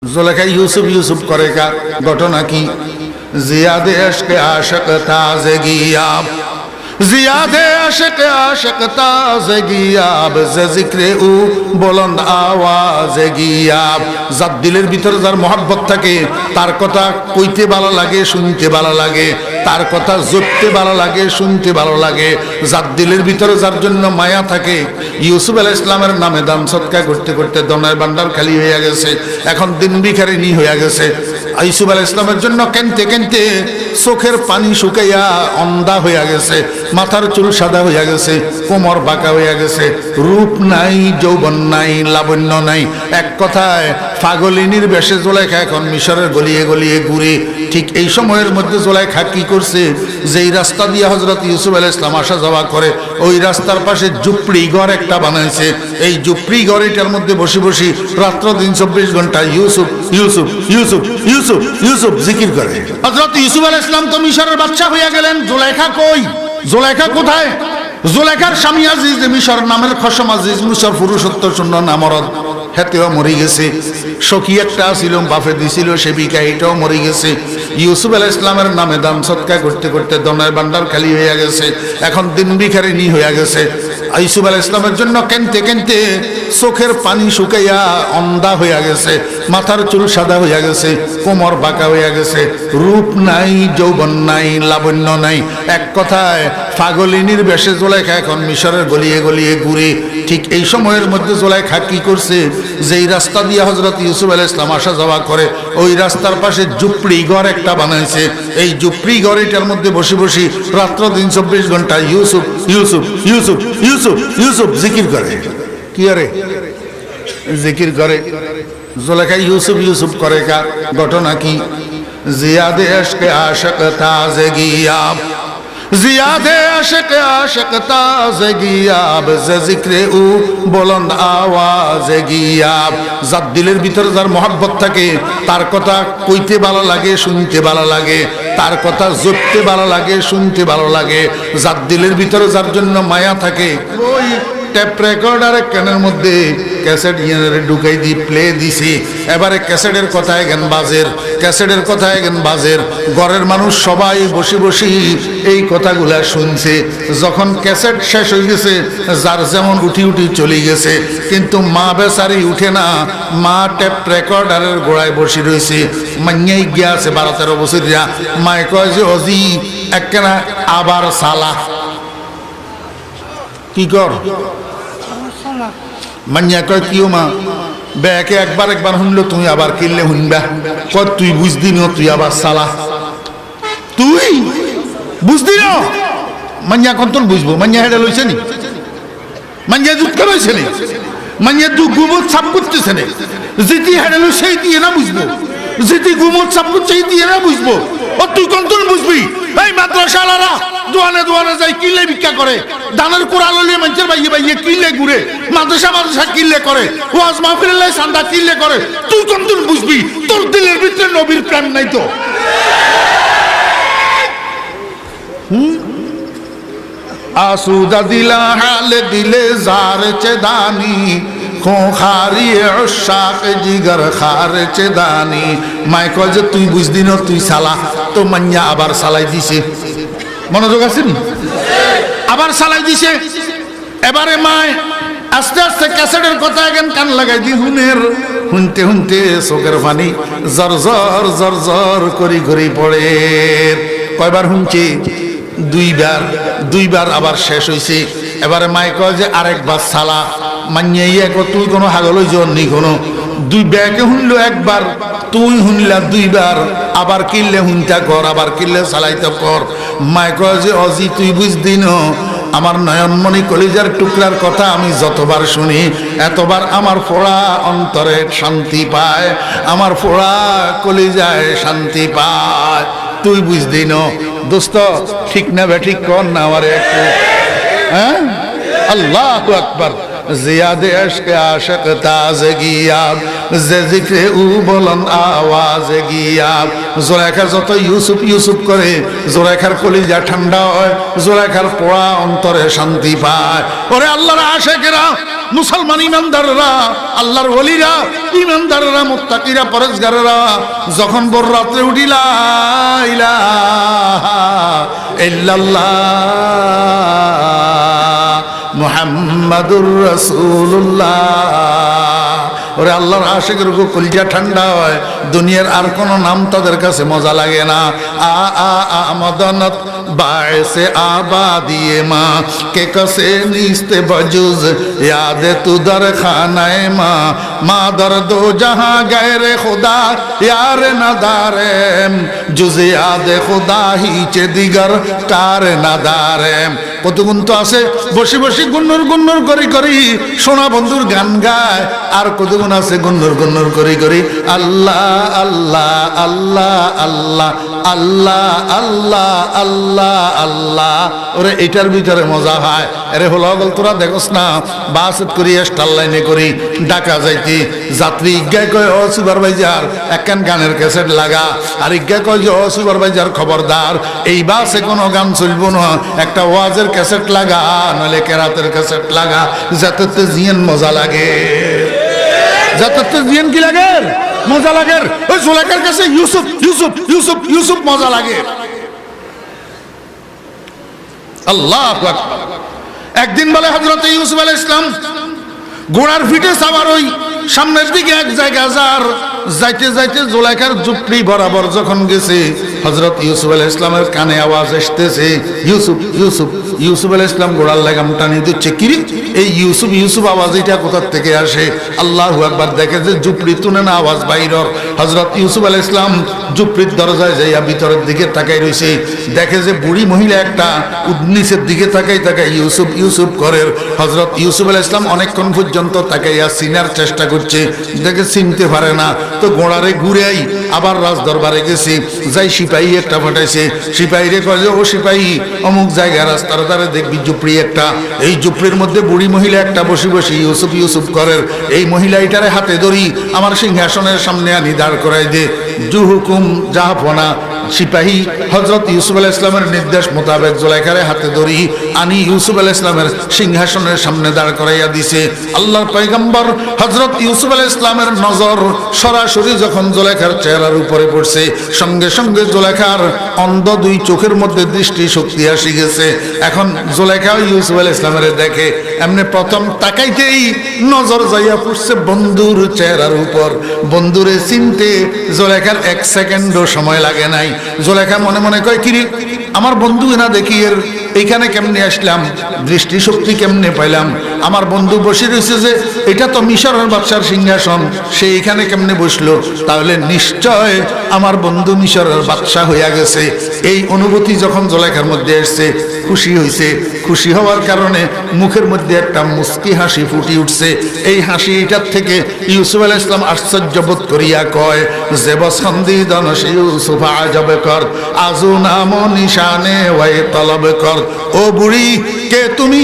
जुलेखा यूसुफ यूसुफ करेगा घटना की जियादे अश्क आशक ताज़गियाब जियादे अश्क आशक ताज़गियाब जिक्रे उ बुलंद आवाज़े गियाब যার দিলের ভিতরে যার মহব্বত থাকে তার কথা কইতে ভালো লাগে শুনতে ভালো লাগে তার কথা জপতে ভালো লাগে শুনতে ভালো লাগে যার দিলের ভিতরে যার জন্য মায়া থাকে ইউসুফ আলাইহিস সালামের নামে দান সদকা করতে করতে দনের ভান্ডার খালি হয়ে গেছে এখন দিন ভিখারিনী হয়ে গেছে ইউসুফ আলাইহিস সালামের জন্য কাঁদতে কাঁদতে চোখের পানি শুকাইয়া অন্ধা হয়ে গেছে মাথার চুল সাদা হয়ে গেছে কোমর বাঁকা হয়ে গেছে রূপ নাই যৌবন নাই লাবণ্য নাই এক কথায় পাগলিনীর বেশে জুলেখা এখন মিশরের গলিয়ে গলিয়ে ঘুরে ঠিক এই সময়ের মধ্যে জুলেখা কি করছে যেই রাস্তা দিয়ে হযরত ইউসুফ আলাইহিস সালাম আসা যাওয়া করে ওই রাস্তার পাশে ঝুপড়ি ঘর একটা বানাইছে এই ঝুপড়ি ঘরটার মধ্যে বসে বসে রাত্র দিন 24 ঘন্টা ইউসুফ ইউসুফ ইউসুফ ইউসুফ ইউসুফ জিকির করে হযরত ইউসুফ আলাইহিস সালাম তো মিশরের বাদশা হয়ে গেলেন জুলেখা কই জুলেখা কোথায় জুলেখার স্বামী আজিজ মিশর নামের খসম আজিজ মিশর পুরুষত্ব শূন্য নামরদ হেতেও মরে গেছে সখী একটা ছিল বাপে দিছিল সেবিকা এটাও মরে গেছে ইউসুফ আলাইহিস সালামের নামে দান সদকা করতে করতে দনের ভান্ডার খালি হয়ে গেছে এখন দিন ভিখারিনী হয়ে গেছে ইউসুফ আলাইহিস সালামের জন্য কাঁদতে কাঁদতে চোখের পানি শুকাইয়া অন্ধা হয়ে গেছে মাথার চুল সাদা হয়ে গেছে কোমর বাঁকা হয়ে গেছে রূপ নাই যৌবন নাই লাবণ্য নাই এক কথায় পাগলিনীর বেশে জুলেখা এখন মিশরের গলিয়ে গলিয়ে ঘুরে ঠিক এই সময়ের মধ্যে জুলেখা কি করছে যেই রাস্তা দিয়ে হযরত ইউসুফ আলাইহিস সালাম আসা যাওয়া করে ওই রাস্তার পাশে ঝুপড়ি ঘর একটা বানাইছে এই ঝুপড়ি ঘরটার মধ্যে বসে বসে রাত্র দিন 24 ঘন্টা ইউসুফ ইউসুফ ইউসুফ ইউসুফ ইউসুফ জিকির করে কি আরে জিকির করে জুলেখা ইউসুফ ইউসুফ করেगा ঘটনা কি জিয়াদে अश्क आशक ताज़गियाब जियादे अश्क आशक ताज़गियाब जिक्रे उ बुलंद आवाज़े गियाब যার দিলের ভিতরে যার মহব্বত থাকে তার কথা কইতে ভালো লাগে শুনতে ভালো লাগে তার কথা জপতে ভালো লাগে শুনতে ভালো লাগে যার দিলের ভিতরে যার জন্য মায়া থাকে ওই টেপ রেকর্ডারে কানের মধ্যে ক্যাসেট ইয়ারে ঢুকাই দি প্লে দিছি এবারে ক্যাসেটের কথায় গান বাজের ক্যাসেটের কথায় গান বাজের ঘরের মানুষ সবাই বসে বসে এই কথাগুলা শুনছে যখন ক্যাসেট শেষ হয়ে গেছে যার যেমন উঠি উঠি চলে গেছে কিন্তু মা বেচারি উঠে না মা টেপ রেকর্ডারের গোড়ায় বসে রয়েছে মাইয়াই গিয়াছে 12-13 বছরিয়া মায় কয় যে অজি একখানা আবার সালা কি কর মাইয়া কয় কিও মা ব্যাকে একবার একবার শুনলো তুমি আবার কিনলে শুনবা কয় তুই বুঝদি না তুই আবার সালা তুই বুঝদি না মাইয়া কন্তন বুঝবো মাইয়া হেডা লইছে নি মাইয়া দুঃখ লইছে নি মাইয়া দু গুমত সাপ করতেছে নি যেটি হেডা লই সেই দিয়ে না বুঝবো যেটি গুমত সাপ করছে সেই দিয়ে না বুঝবো ও তুই কন্তন বুঝবি এই মাদ্রাসালারা দোয়ানে দোয়ানে যাই কিলে ভিক্ষা করে দানের কোড়া লইয়ে মানুষের বাইয়ে বাইয়ে কিলে ঘুরে মাদ্রাসা মাদ্রাসা কিলে করে ওয়াজ মাহফিলে সান্দা কিলে করে তুই কন্তন বুঝবি তোর দিলের ভিতরে নবীর প্রেম নাই তো आसूदा दिला हाल दिले जार चेदानी खो खारी उशाक जिगर खार चेदानी माय कय যে তুই বুঝদি না তুই সালা তো মাইয়া আবার সালাই দিছে মনোযোগ আছে নি আবার সালাই দিছে এবারে মায় আস্তে আস্তে ক্যাসেটের কথা again কান লাগাই দি হুনের হুনতে হুনতে চোখের পানি জর জর জর জর করি করি পড়ে কয়বার হুনছে দুইবার আবার শেষ হইছে এবারে মাই কয় যে আরেকবার সালা মাইয়াই কো তুই কোনো হাগল জন নি কোনো দুই ব্যাকে হুনলো একবার তুই হুনলা দুইবার আবার কিল্লে হুনতা কর আবার কিল্লে সালাইতে কর মাই কয় যে অজি তুই বুঝদি না আমার নয়নমণি কলিজার টুকরার কথা আমি যতবার শুনি এতবার আমার ফোড়া অন্তরে শান্তি পায় আমার ফোড়া কলিজায় শান্তি পায় তুই বুঝদি না দোস্ত ঠিক না বে ঠিক কর না আমারে একটু হ্যাঁ আল্লাহু আকবার জিয়াদে আশকে আশক তাজগিয়াব যে জিক্রে উ বলন আওয়াজে গিয়াব। জুলেখা যত ইউসুফ ইউসুফ করে জুলেখার কলিজা ঠান্ডা হয়, জুলেখার পোড়া অন্তরে শান্তি পায়। ওরে আল্লাহর আশিকেরা, মুসলমান ইমানদাররা, আল্লাহর ওলিরা, ইমানদাররা, মুত্তাকিরা, পরেজগাররা যখন ভোর রাত্রে উঠিলা ইলাহা ইল্লাল্লাহ মুহাম্মাদুর রাসূলুল্লাহ, ওরে আল্লাহর আশিকের কলিজা ঠান্ডা হয়, দুনিয়ার আর কোনো নাম তাদের কাছে মজা লাগে না। আমদনত বায়সে আবাদিয়ে মা কে কসে নিস্তে বজুজ यादे तू दर खानाए माँ माँ दर दो जहाँ गैरे खुदा यार नदारे जुज याद खुदा ही चे दिगर कार नदारे। কত গুণ তো আছে, বসে বসে গুন্নুর গুন্নুর করি করি সোনা বন্ধুর গান গায়, আর কত গুণ আছে গুন্নুর গুন্নুর করি করি আল্লাহ আল্লাহ আল্লাহ আল্লাহ আল্লাহ আল্লাহ আল্লাহ আল্লাহ। ওরে এটার ভিতরে মজা হয়। আরে হলো বল তোরা দেখোস না বাসত করি স্টার লাইনে করি ঢাকা যাইতি, যাত্রী ইজ্ঞায় কয় ও সুপারভাইজার একখান গানের ক্যাসেট লাগা, আর ইজ্ঞায় কয় যে ও সুপারভাইজার খবরদার এই বাসে কোনো গান চলবো না, একটা ওয়াজের ক্যাসেট লাগা নইলে কেরাতের ক্যাসেট লাগা, যাতে জিয়ান মজা লাগে, যাতে জিয়ান কি লাগে মজা লাগে। ওই জুলেখার কাছে ইউসুফ ইউসুফ ইউসুফ ইউসুফ মজা লাগে। আল্লাহু আকবার। একদিন বলে হযরত ইউসুফ আলাইহিস সালাম ঘোড়ার পিঠে সওয়ার ওই সামনের দিকে এক জায়গা যাইতে যাইতে জুলেখার ঝুপড়ি বরাবর যখন গেছে, হযরত ইউসুফ আলাইহিস সালামের কানে আওয়াজ আসতেছে ইউসুফ ইউসুফ। ইউসুফ আলাইহিস সালাম ঘোড়ার লাগাম টানিয়ে দিচ্ছে, কিরে এই ইউসুফ ইউসুফ আওয়াজ এটা কোথা থেকে আসে? আল্লাহু আকবার। দেখে যে ঝুপড়ি তুনে না আওয়াজ বাইরর। হযরত ইউসুফ আলাইহিস সালাম ঝুপড়ির দরজায় যাইয়া ভিতরের দিকে তাকাই রইছে, দেখে যে বুড়ি মহিলা একটা নিচের দিকে তাকাই তাকাই ইউসুফ ইউসুফ করে। হযরত ইউসুফ আলাইহিস সালাম অনেকক্ষণ পর্যন্ত তাকাইয়া চিনার চেষ্টা করছে, দেখে চিনতে পারে না। তো ঘোড়ারে ঘুরাই আবার রাজ দরবারে গেছি, যাই সিপাহী একটা পাঠাইছে, সিপাহীরে কয় যে ও সিপাহী অমুক জায়গায় রাস্তার ধারে দেখবি ঝুপড়ি একটা, এই ঝুপড়ির মধ্যে বুড়ি মহিলা একটা বসে বসে ইউসুফ ইউসুফ করে, এই মহিলা এটারে হাতে ধরি আমার সিংহাসনের সামনে আনি দাঁড় করাই দে। জু হুকুম জাহাপনা। সিপাহী হযরত ইউসুফ আলাইহিস সালামের নির্দেশ মোতাবেক জুলেখারে হাতে ধরি আনি ইউসুফ আলাইহিস সালামের সিংহাসনের সামনে দাঁড় করাইয়া দিছে। আল্লাহর পয়গম্বর হযরত ইউসুফ আলাইহিস সালামের নজর সরাসরি যখন জুলেখার চেহারার উপরে পড়ছে, সঙ্গে সঙ্গে জুলেখার অন্ধ দুই চোখের মধ্যে দৃষ্টি শক্তি আসি গেছে। এখন জুলেখা ইউসুফ আলাইহিস সালামের দেখে, এমনি প্রথম তাকাইতেই নজর যাইয়া পড়ছে বন্ধুর চেহারার উপর। বন্ধুরে চিনতে জুলেখার এক সেকেন্ডও সময় লাগে নাই। জুলেখা মনে মনে কয়, কিরে আমার বন্ধু না দেখি এর এইখানে কেমনে আসলাম, দৃষ্টি শক্তি কেমনে পাইলাম? আমার বন্ধু বসে রয়েছে যে এটা তো মিশরের বাদশার সিংহাসন, সে এইখানে কেমনে বসলো? তাহলে নিশ্চয় আমার বন্ধু মিশরের বাদশা হইয়া গেছে। এই অনুভূতি যখন জুলেখার মধ্যে এসছে, খুশি হইছে। খুশি হওয়ার কারণে মুখের মধ্যে একটা মুস্কি হাসি ফুটি উঠছে। এই হাসি এটার থেকে ইউসুফ আলাইহিস সালাম আশ্চর্য বোধ করিয়া কয় যে বসন্দি দনশ ইউসুফ আজব কর আজু নাম নিশানে ওয়াই তলব কর। ও বুড়ি, কে তুমি?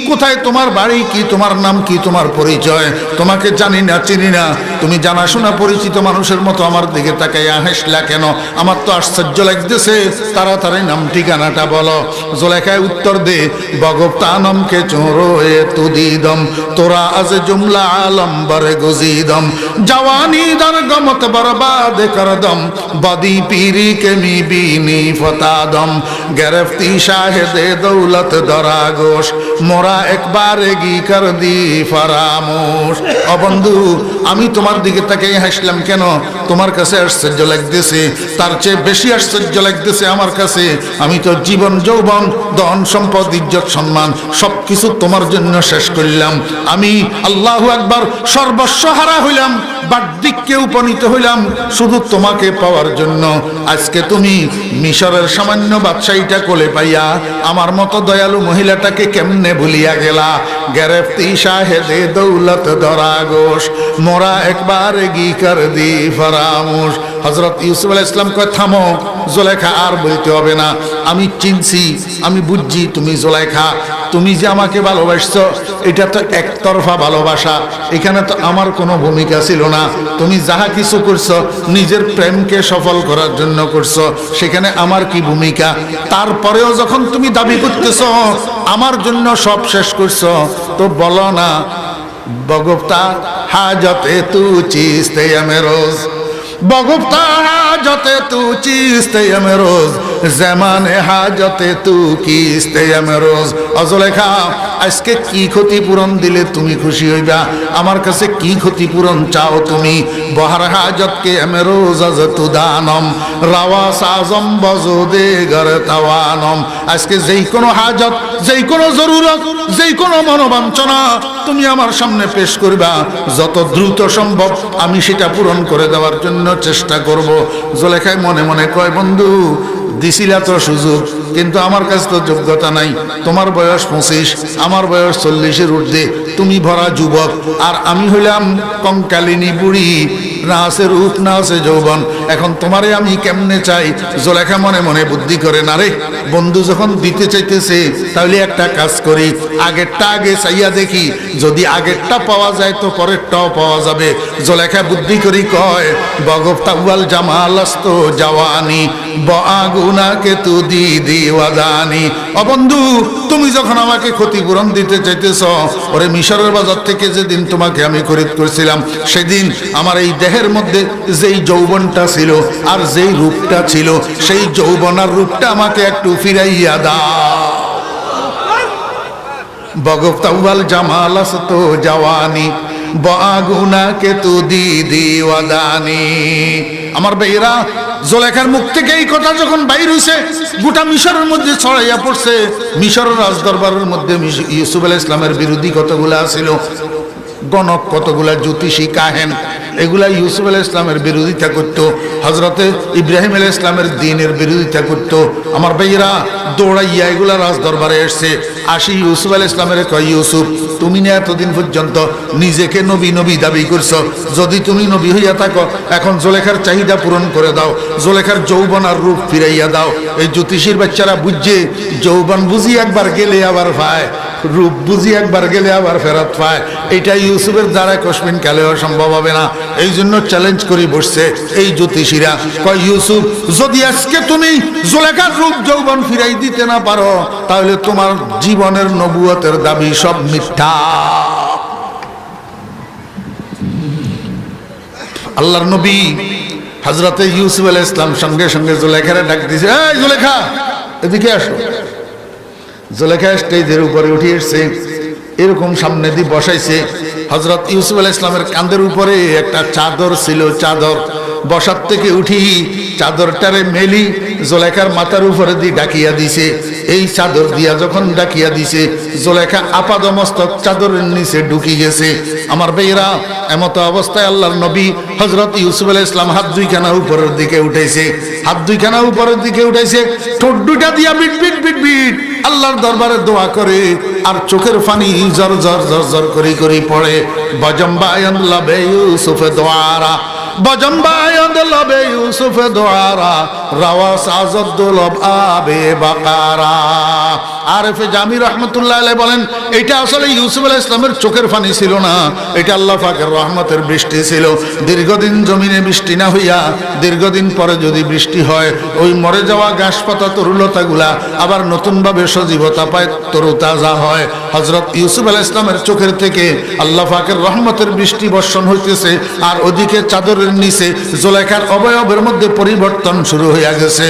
কোথায় তোমার বাড়ি? কি তোমার নাম? কি তোমার পরিচয়? তোমাকে জানি না, চিনি না। তুমি জানাশোনা পরিচিত মানুষের মতো আমার দিকে তাকাইয়া হাসলা কেন? আমার তো আশ্চর্য লাগতেছে, তাড়াতাড়ি নাম ঠিকানাটা বলো। জুলেখায় উত্তর দে, বগপ্তানমকে চোরো এ তুদিদম তোরা আজ জুমলা আলম বরে গুজিদম জওয়ানি দর গমত বরবাদ করদম বদি পীরি কে মি বিনি ফতাদম গরফতি শাহেদে দৌলত দরাগোশ মোরা একবার গি কর দি ফরামোশ। ও বন্ধু, আমি তোমার দিকে তাকাই হাসলাম কেন? তোমার কাছে আশ্চর্য লাগতেছে, তার চেয়ে বেশি আশ্চর্য লাগতেছে আমার কাছে। আমি তো জীবন যৌবন ধন সম্পদ ইজ্জত সম্মান সবকিছু তোমার জন্য শেষ করলাম। আমি আল্লাহু আকবার সর্বস্ব হারা হইলাম, বার্ধক্যে উপনীত হইলাম শুধু তোমাকে পাওয়ার জন্য। আজকে তুমি মিশরের সামান্য বাদশাহীটা কোলে পাইয়া আমার মতো দয়ালু মহিলাটাকে কেমনে ভুলিয়া গেলা? গেরেফতি শাহেদে দৌলত দরাগোশ মোরা একবার গি কর দি ফরামোশ। হযরত ইউসুফ আলাইহিস সালাম কয়, থামো। জুলেখা আর বলতে হবে না, আমি চিনছি, আমি বুঝছি তুমি জুলেখা, তুমি যে আমাকে ভালোবাসছো এটা তো একতরফা ভালোবাসা, এখানে তো আমার কোনো ভূমিকা ছিল না, তুমি যাহা কিছু করছো নিজের প্রেমকে সফল করার জন্য করছো, সেখানে আমার কি ভূমিকা? তারপরেও যখন তুমি দাবি করতেছো আমার জন্য সব শেষ করছো, তো বলো না বগুপ্তা হাজতে তু চিস্তে আমি রোজ, বগুপ্তা হাজতে তু চিস্তে আমি রোজ, জামানে হাজতে তু কিস্তে আমি রোজ। অজলেখা, আজকে কি ক্ষতিপূরণ দিলে তুমি খুশি হইবা? আমার কাছে কি ক্ষতিপূরণ চাও তুমি? বহার হাজতকে আমি রোজ আজ তু দানম, রাওয়া সাজম বজদে গর তাওয়ানম। আজকে যেই কোনো হাজত, যেই কোনো জরুরত, যেই কোনো মনোবাঞ্ছনা তুমি আমার সামনে পেশ করবা, যত দ্রুত সম্ভব আমি সেটা পূরণ করে দেওয়ার জন্য চেষ্টা করব। জুলেখায় মনে মনে কয়, বন্ধু দিছিলা তো সুযোগ, কিন্তু আমার কাছে তো যোগ্যতা নাই। তোমার বয়স 25, আমার বয়স 40-এর ঊর্ধ্বে, তুমি ভরা যুবক, আর আমি হইলাম কঙ্কালিনী বুড়ি, না আছে রূপ না আছে যৌবন, এখন তোমারে আমি কেমনে চাই? জুলেখা মনে মনে বুদ্ধি করে, না রে, বন্ধু যখন দিতে চাইতেছে তাহলে একটা কাজ করি, আগেরটা আগে চাইয়া দেখি, যদি আগেরটা পাওয়া যায় তো পরেরটাও পাওয়া যাবে। জুলেখা বুদ্ধি করি কয়, বগুপ্তা ওয়াল জামালাস্ত জাওয়ানি বাগুনাকে তু দি দিওয়াদানি। ও বন্ধু, তুমি যখন আমাকে ক্ষতিপূরণ দিতে চাইতেছ, ওরে মিশরের বাজার থেকে যেদিন তোমাকে আমি খরিদ করেছিলাম, সেদিন আমার এই দেহের মধ্যে যেই যৌবনটা ছিল আর যেই রূপটা ছিল, সেই যৌবন আর রূপটা আমাকে একটু ফিরাইয়া দাও। বগুপ্তা ওয়াল জামালাস্ত জাওয়ানি বাগুনাকে তু দি দিওয়াদানি। আমার ভাইয়েরা, জুলেখার মুখ থেকে এই কথা যখন বাইর হইছে, গোটা মিশরের মধ্যে ছড়াইয়া পড়ছে। মিশরের রাজদরবারের মধ্যে ইউসুফ আলাইহিস সালামের বিরোধী কতগুলা ছিল, গণক কতগুলা, জ্যোতিষী, কাহেন, এগুলা ইউসুফ আলাইহিস সালামের বিরোধিতা করতো, হযরতে ইব্রাহিম আলাইহিস সালামের দ্বীনের বিরোধিতা করতো। আমার ভাইয়েরা দৌড়াইয়া এগুলা রাজদরবারে এসছে, আসি ইউসুফ আলাইহিস সালামের কয়, ইউসুফ, তুমি না এতদিন পর্যন্ত নিজেকে নবী নবী দাবি করছো, যদি তুমি নবী হইয়া থাকো, এখন জুলেখার চাহিদা পূরণ করে দাও, জুলেখার যৌবন আর রূপ ফিরাইয়া দাও। এই জ্যোতিষীর বাচ্চারা বুঝছে, যৌবন বুঝি একবার গেলে আবার পায়, রূপ বুঝি একবার গেলে আবার ফেরত পায়। এটা ইউসুফের দ্বারা কসমিন কালেও সম্ভব হবে না। এই জন্য চ্যালেঞ্জ করে বসছে এই জ্যোতিষীরা, কয় ইউসুফ, যদি আজকে তুমি জুলেখার রূপ যৌবন ফিরাই দিতে না পারো, তাহলে তোমার জীবনের নবুয়তের দাবি সব মিথ্যা। আল্লাহর নবী হযরতে ইউসুফ আলাইহিস সালাম সঙ্গে সঙ্গে জুলেখারে ডাক দিয়েছে, এই জুলেখা, এদিকে আসো। জুলেখা স্টেজের উপরে উঠে এসছে, এরকম সামনে দিয়ে বসাইছে। হযরত ইউসুফ আলাইহিস সালামের কাঁধের উপরে একটা চাদর ছিল, চাদর বসার থেকে উঠি চাদরটারে মেলি জুলেখার মাথার উপরে দিয়ে ডাকিয়া দিছে। এই চাদর দিয়া যখন ডাকিয়া দিছে, জুলেখা আপাদমস্তক চাদরের নিচে ঢুকি গেছে। আমার ভাইয়েরা, এমত অবস্থায় আল্লাহর নবী হযরত ইউসুফ আলাইহিস সালাম হাত দুইখানা উপরের দিকে উঠাইছে, হাত দুইখানা উপরের দিকে উঠাইছে, ঠোঁট দুইটা দিয়া বিট বিট বিট বিট আল্লাহর দরবারে দোয়া করে, আর চোখের পানি জর জর জর জর করে করে পড়ে, বজম্বায়ন লাবে ইউসুফ দোয়ারা, বজম্বায়ন লাবে ইউসুফ দোয়ারা, রাওয়া সাজদুলব আবে বাকারা। আরেফে জামি রহমতুল্লাহ আলাইহি বলেন, এটা আসলে ইউসুফ আলাইহিস সালামের চোখের পানি ছিল না, এটা আল্লাহ পাকের রহমতের বৃষ্টি ছিল। দীর্ঘদিন জমিনে বৃষ্টি না হইয়া দীর্ঘদিন পরে যদি বৃষ্টি হয়, ওই মরে যাওয়া ঘাসপাতা তরুলতাগুলা আবার নতুনভাবে সজীবতা পায়, তরুতাজা হয়। হযরত ইউসুফ আলাইহিস সালামের চোখের থেকে আল্লাহ পাকের রহমতের বৃষ্টি বর্ষণ হইতেছে, আর ওদিকে চাদরের নিচে জুলেখার অবয়বের মধ্যে পরিবর্তন শুরু হইয়া গেছে।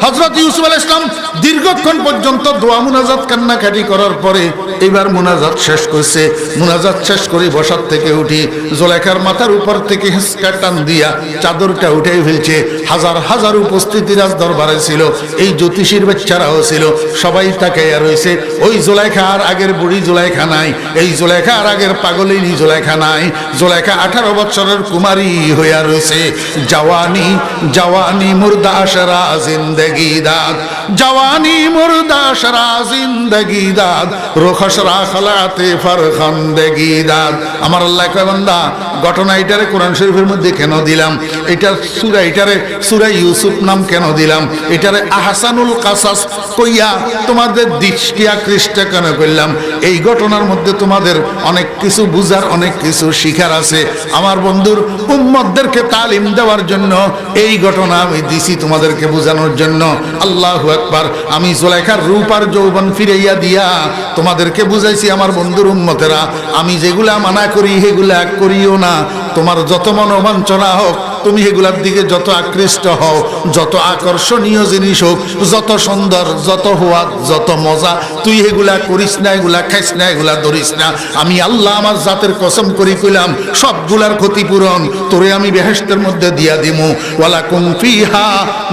হযরত ইউসুফ আলাইহিস সালাম দীর্ঘক্ষণ পর্যন্ত দোয়া মুনাজাত কান্নাকাটি করার পরে এবার মুনাজাত শেষ করছে। মুনাজাত শেষ করে বসার থেকে উঠি জুলেখার মাথার উপর থেকে হেঁচকা টান দিয়া চাদরটা উঠাই ফেলছে। হাজার হাজার উপস্থিতি রাজ দরবারে ছিল, এই জ্যোতিষীর বাচ্চারাও ছিল, সবাই তাকাইয়া রয়েছে। ওই জুলেখা আর আগের বুড়ি জুলেখা নাই, এই জুলেখা আর আগের পাগলিনী জুলেখা নাই। জুলেখা 18 বছরের রাজকুমারী হইয়া রয়েছে। জওয়ানি জওয়ানি মুর্দাশরা জিন্দগি দাদ, জওয়ানি মুর্দাশরা জিন্দগি দাদ, রুখশরা খলাতে ফরখন্দগি দাদ। আমার আল্লাহ কয় বান্দা ঘটনা এটারে কোরআন শরীফের মধ্যে কেন দিলাম, এটা সূরা, এটারে সূরা ইউসুফ নাম কেন দিলাম, এটারে আহসানুল কাসাস কইয়া তোমাদের দৃষ্টি আকৃষ্ট কেন করলাম, এই ঘটনার মধ্যে তোমাদের অনেক কিছু বুঝার, অনেক কিছু শিখার আছে। আমার বন্ধুর উম্মতদেরকে তালিম দেওয়ার জন্য এই ঘটনা আমি দিছি, তোমাদেরকে বোঝানোর জন্য। আল্লাহু আকবার। আমি জুলাইখার রূপ আর যৌবন ফিরাইয়া দিয়া তোমাদেরকে বুঝাইছি আমার বন্ধুর উম্মতেরা, আমি যেগুলা মানা করি সেগুলা করিও না। তোমার যত মনোবাঞ্ছনা হোক, তুমি এগুলার দিকে যত আকৃষ্ট হও, যত আকর্ষণীয় জিনিস হোক, যত সুন্দর, যত হওয়া, যত মজা, তুই এগুলা করিস না, এগুলা খাইস না, এগুলা ধরিস না। আমি আল্লাহ আমার জাতের কসম করি কইলাম সবগুলার ক্ষতিপূরণ তোরে আমি বেহেশতের মধ্যে দিয়া দিমু। ওয়ালাকুম ফিহা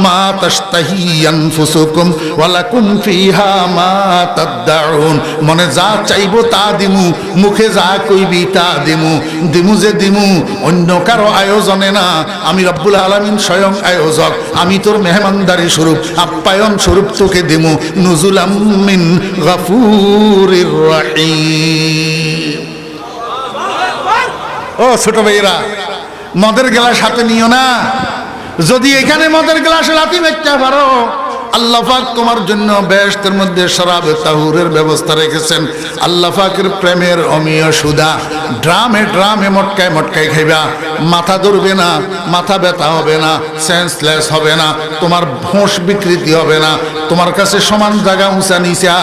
মা তাশতাহি আনফুসুকুম ওয়ালাকুম ফিহা মা তাদদাউন। মনে যা চাইবো তা দিমু, মুখে যা কইবি তা দিমু। দিমু যে দিমু অন্য কারো আয়োজনে না, আমি রব্বুল আলামিন স্বয়ং আয়োজক। আমি তোর মেহমানদারি স্বরূপ, আপ্যায়ন স্বরূপ তোকে দিমু। নুজুলাম মিন গফুরির রহিম। ও ছোট ভাইরা, মদের গ্লাস হাতে নিও না। যদি এখানে মদের গ্লাসে লাথি মেরতে পারো, আল্লাহ পাক তোমার জন্য বেহেশতের মধ্যে শরাবে তাহুরের ব্যবস্থা রেখেছেন। আল্লাহ পাকের প্রেমের অমীয় সুধা ড্রামে ড্রামে মটকায় মটকায় খাইবা। মাথা ধরবে না, মাথা ব্যথা হবে না, সেন্সলেস হবে না, তোমার হোঁশ বিকৃতি হবে না, তোমার কাছে সমান জায়গা উঁচা নিচা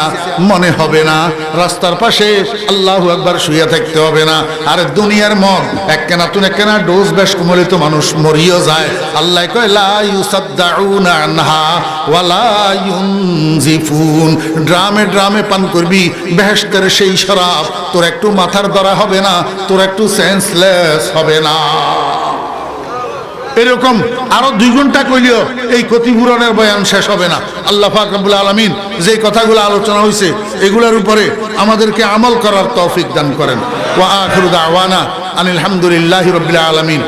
মনে হবে না, রাস্তার পাশে আল্লাহু আকবার শুয়ে থাকতে হবে না। আর দুনিয়ার মদ একখানা তুন একখানা ডোজ বেশ কমলে তো মানুষ মরিও যায়। আল্লাহ কয় লা ইউসাদ্দাউনা আনহা ওয়ালা ইউনজিফুন। ড্রামে ড্রামে পান করবি বেহেশতের সেই শরাব, তোর একটু মাথার ধরা হবে না, তোর একটু সেন্সলেস হবে না। এরকম আরো 2 ঘন্টা কইলেও এই ক্ষতিপূরণের বয়ান শেষ হবে না। আল্লাহ পাক রব্বুল আলামিন যে কথাগুলো আলোচনা হয়েছে এগুলোর উপরে আমাদেরকে আমল করার তৌফিক দান করেন। ওয়া আখিরু দাওয়ানা আনিল হামদুলিল্লাহি রাব্বিল আলামিন।